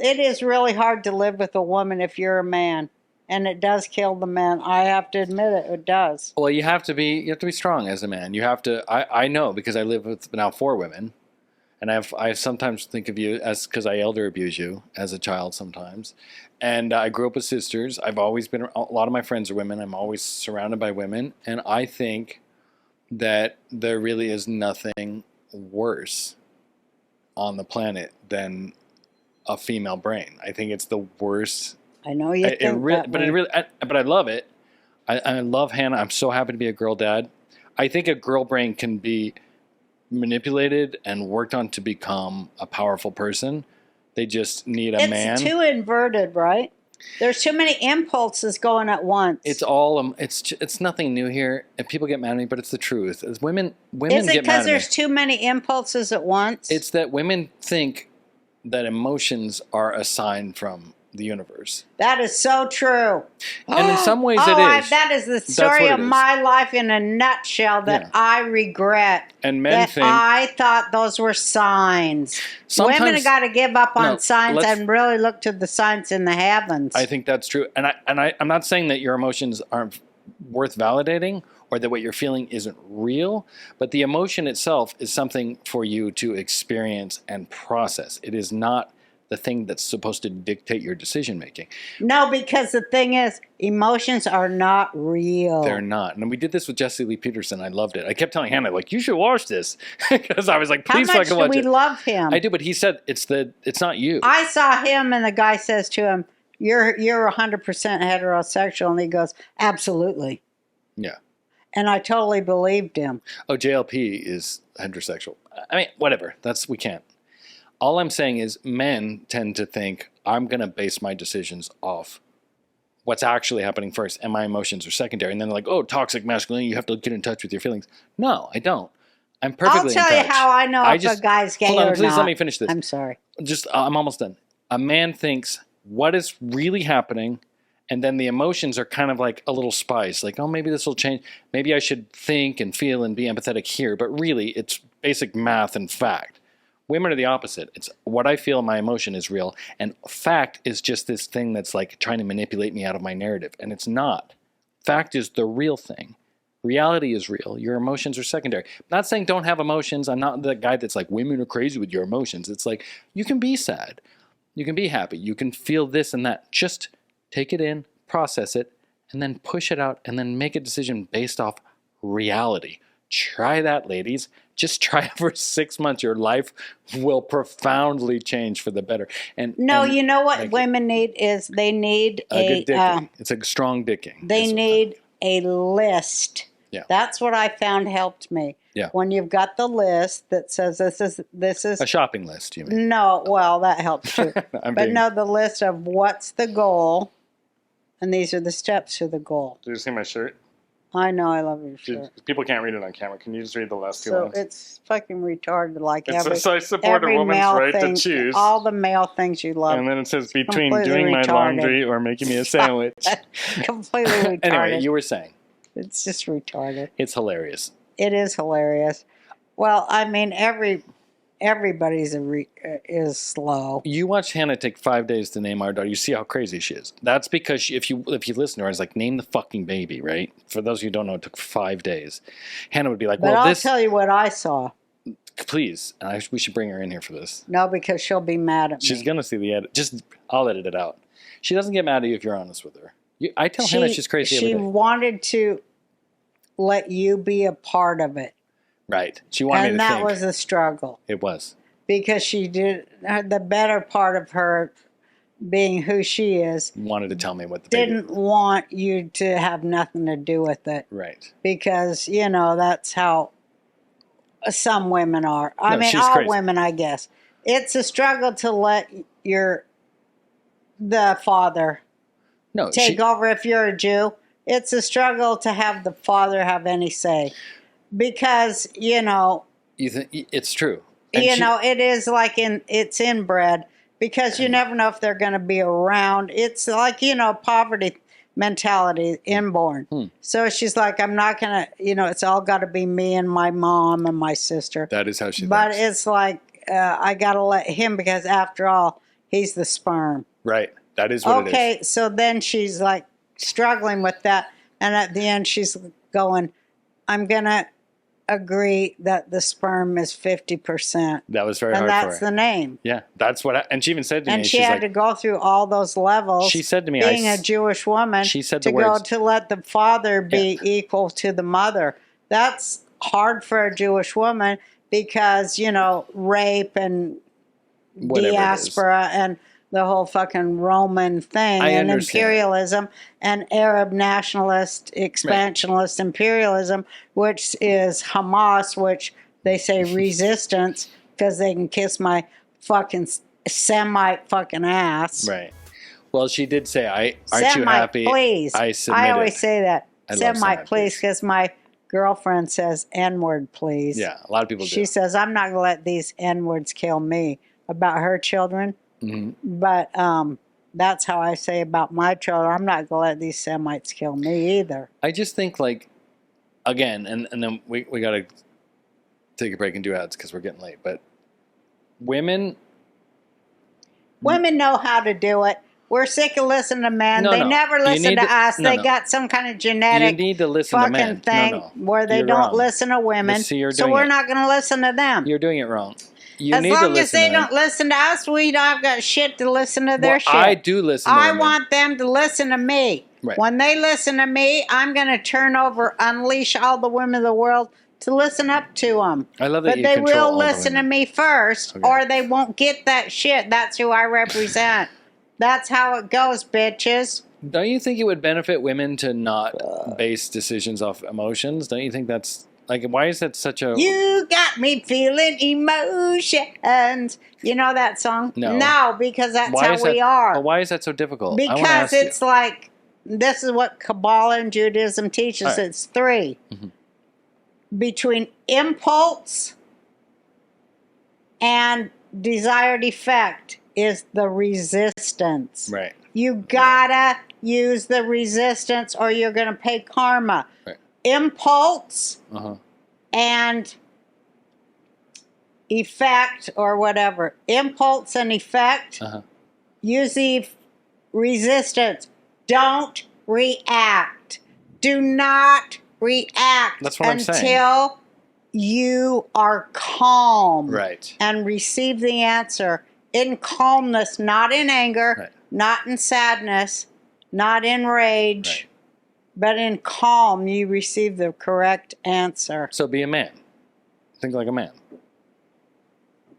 it is really hard to live with a woman if you're a man. And it does kill the men. I have to admit it. It does. Well, you have to be strong as a man. You have to. I know because I live with now 4 women, and I sometimes think of you as because I elder abuse you as a child sometimes, and I grew up with sisters. I've always been a lot of my friends are women. I'm always surrounded by women, and I think that there really is nothing worse on the planet than a female brain. I think it's the worst. I know you think that way. But I love it. I love Hannah. I'm so happy to be a girl dad. I think a girl brain can be manipulated and worked on to become a powerful person. They just need a man. It's too inverted, right? There's too many impulses going at once. It's all it's nothing new here, and people get mad at me, but it's the truth. As women Is get it mad because at me. there's too many impulses at once? It's that women think that emotions are a sign from the universe. That is so true. And in some ways it is. That is the story of my life in a nutshell that I regret. And men think... I thought those were signs. Women have got to give up on signs and really look to the signs in the heavens. I think that's true. And I'm not saying that your emotions aren't worth validating or that what you're feeling isn't real, but the emotion itself is something for you to experience and process. It is not the thing that's supposed to dictate your decision making. No, because the thing is, emotions are not real. They're not. And we did this with Jesse Lee Peterson. I loved it. I kept telling Hannah, like, you should watch this. Because I was like, please fucking watch it. How much do we love him? I do, but he said, it's not you. I saw him and the guy says to him, you're 100% heterosexual. And he goes, absolutely. Yeah. And I totally believed him. Oh, JLP is heterosexual. I mean, whatever. We can't. All I'm saying is men tend to think I'm going to base my decisions off what's actually happening first and my emotions are secondary. And then they're like, oh, toxic masculinity, you have to get in touch with your feelings. No, I don't. I'm perfectly in touch. I'll tell you how I know if a guy's gay or not. Please let me finish this. I'm sorry. I'm almost done. A man thinks what is really happening, and then the emotions are kind of like a little spice. Like, oh, maybe this will change. Maybe I should think and feel and be empathetic here. But really, it's basic math and fact. Women are the opposite. It's what I feel, my emotion is real. And fact is just this thing that's like trying to manipulate me out of my narrative. And it's not. Fact is the real thing. Reality is real. Your emotions are secondary. I'm not saying don't have emotions. I'm not the guy that's like, women are crazy with your emotions. It's like, you can be sad. You can be happy. You can feel this and that. Just take it in, process it, and then push it out, and then make a decision based off reality. Try that, ladies. Just try it for 6 months. Your life will profoundly change for the better. And you know what women need is they need a good dicking. It's a strong dicking. They need a list. Yeah. That's what I found helped me. Yeah. When you've got the list that says this is a shopping list, you mean? No, well, that helps too. The list of what's the goal, and these are the steps to the goal. Did you see my shirt? I know, I love your shirt. People can't read it on camera. Can you just read the last 2 lines? So it's fucking retarded. Like so I support a woman's right to choose. All the male things you love. And then it says between doing my laundry or making me a sandwich. Completely retarded. Anyway, you were saying. It's just retarded. It's hilarious. It is hilarious. Well, I mean, everybody's is slow. You watch Hannah take 5 days to name our daughter. You see how crazy she is. That's because if you listen to her, it's like, name the fucking baby, right? For those of you who don't know, it took 5 days. Hannah would be like, I'll tell you what I saw. Please. We should bring her in here for this. No, because she'll be mad at me. She's going to see the edit. I'll edit it out. She doesn't get mad at you if you're honest with her. I tell Hannah she's crazy every day. She wanted to let you be a part of it. Right. She wanted me to think. And that was a struggle. It was. Because she did, the better part of her being who she is. Wanted to tell me what the baby didn't want you to have nothing to do with it. Right. Because, that's how some women are. I mean, all crazy. Women, I guess. It's a struggle to let the father take over if you're a Jew. It's a struggle to have the father have any say. Because, You think it's true. And it is like it's inbred. Because you never know if they're going to be around. It's like, poverty mentality, inborn. So she's like, I'm not going to, it's all got to be me and my mom and my sister. That is how she thinks. But it's like, I got to let him, because after all, He's the sperm. Right. That is what it is. Okay, so then she's like struggling with that. And at the end, she's going, I'm going to agree that the sperm is 50%. That was very and hard for that's her. the name. Yeah, that's what. And she even said to me, And she she's had like, to go through all those levels. She said to me, being a Jewish woman, she said to the go words, to let the father be equal to the mother. That's hard for a Jewish woman because, rape and Whatever it is. diaspora and the whole fucking Roman thing and imperialism and Arab nationalist, expansionist imperialism, which is Hamas, which they say resistance because they can kiss my fucking Semite fucking ass. Right. Well, she did say, aren't you happy? Please. I submitted. I always say that. Semite, Semite, please, because my girlfriend says N-word, please. Yeah, a lot of people do. She says, I'm not going to let these N-words kill me. About her children. Mm-hmm. But that's how I say about my children. I'm not going to let these Semites kill me either. I just think, like, again, and then we got to take a break and do ads because we're getting late. But women know how to do it. We're sick of listening to men. They never listen to us. They got some kind of genetic fucking thing where they don't listen to women. So we're not going to listen to them. You're doing it wrong. As long as they don't listen to us, we don't got shit to listen to their shit. I do listen to I want them to listen to me. Right. When they listen to me, I'm going to unleash all the women of the world to listen up to them. I love that but you they control all will the listen to women. me first, or they won't get that shit. That's who I represent. That's how it goes, bitches. Don't you think it would benefit women to not base decisions off emotions? Don't you think that's... Like, why is that such a... You got me feeling emotions. You know that song? No, because that's how we are. Well, why is that so difficult? Because it's like, this is what Kabbalah and Judaism teaches. Right. It's three. Mm-hmm. Between impulse and desired effect is the resistance. Right. You gotta use the resistance or you're going to pay karma. Right. Impulse and effect or whatever. Impulse and effect. Use the resistance. Don't react. Do not react. That's what I'm saying. Until you are calm. Right. And receive the answer in calmness, not in anger, not in sadness, not in rage. Right. But in calm, you receive the correct answer. So be a man. Think like a man.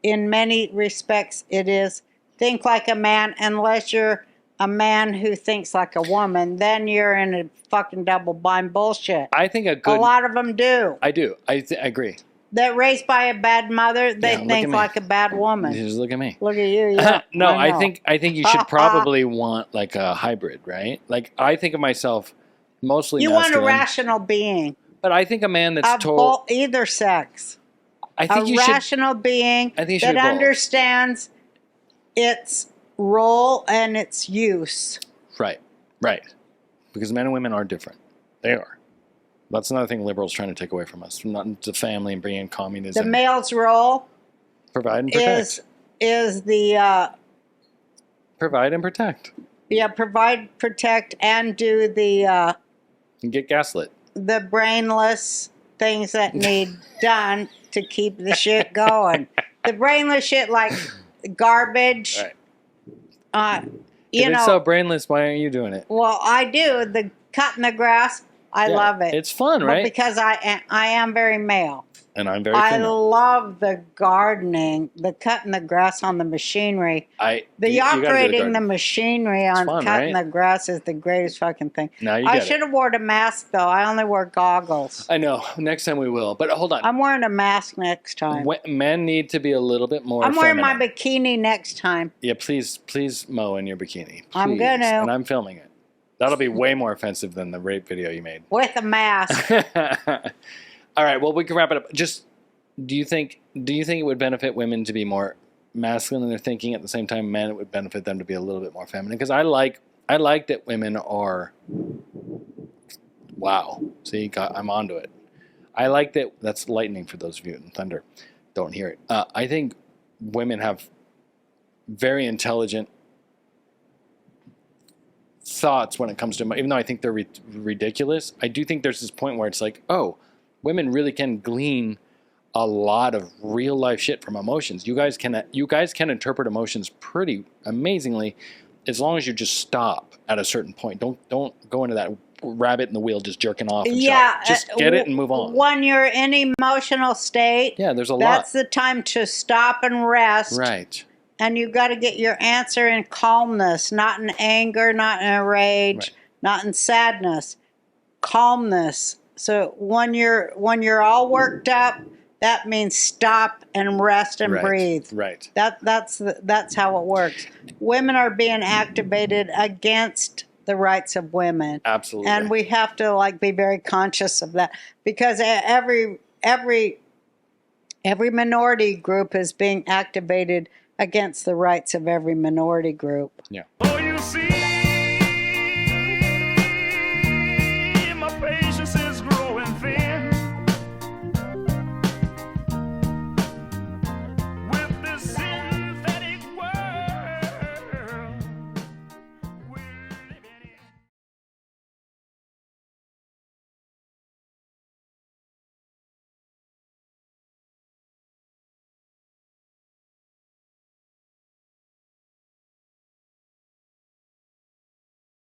In many respects, it is. Think like a man, unless you're a man who thinks like a woman. Then you're in a fucking double-blind bullshit. I think a lot of them do. I do. I agree. They're raised by a bad mother. They think like a bad woman. Just look at me. Look at you. Yeah, no, I think you should probably want like a hybrid, right? Like I think of myself mostly masculine. Want a rational being. But I think a man that's either sex. I think a rational being that understands its role and its use. Right. Because men and women are different. They are. That's another thing liberals trying to take away from us. Not the family and bring in communism. The male's role provide and protect. Is the provide and protect. Yeah, provide, protect, and do the and get gaslit. The brainless things that need done to keep the shit going. The brainless shit like garbage. Right. If it's so brainless, why aren't you doing it? Well, I do. The cutting the grass. I love it. It's fun, right? Because I am very male. And I'm very female. I love the gardening, the cutting the grass on the machinery. Operating the machinery on cutting the grass is the greatest fucking thing. I should have worn a mask, though. I only wear goggles. I know. Next time we will. But hold on. I'm wearing a mask next time. Men need to be a little bit more wearing my bikini next time. Yeah, please mow in your bikini. Please. I'm going to. And I'm filming it. That'll be way more offensive than the rape video you made. With a mask. All right, well, we can wrap it up. Just, do you think it would benefit women to be more masculine in their thinking at the same time men, it would benefit them to be a little bit more feminine? Because I like that women are, wow, see, I'm onto it. I like that, that's lightning for those of you in thunder. Don't hear it. I think women have very intelligent thoughts when it comes to, even though I think they're ridiculous, I do think there's this point where it's like, oh, women really can glean a lot of real life shit from emotions. You guys can interpret emotions pretty amazingly, as long as you just stop at a certain point. Don't go into that rabbit in the wheel just jerking off and Yeah, just get it and move on. When you're in emotional state, Yeah, there's that's the time to stop and rest. Right. And you got to get your answer in calmness, not in anger, not in a rage, not in sadness. Calmness. So when you're all worked up, that means stop and rest and breathe. Right. That's how it works. Women are being activated against the rights of women. Absolutely. And we have to be very conscious of that, because every minority group is being activated against the rights of every minority group. Yeah. Oh, you see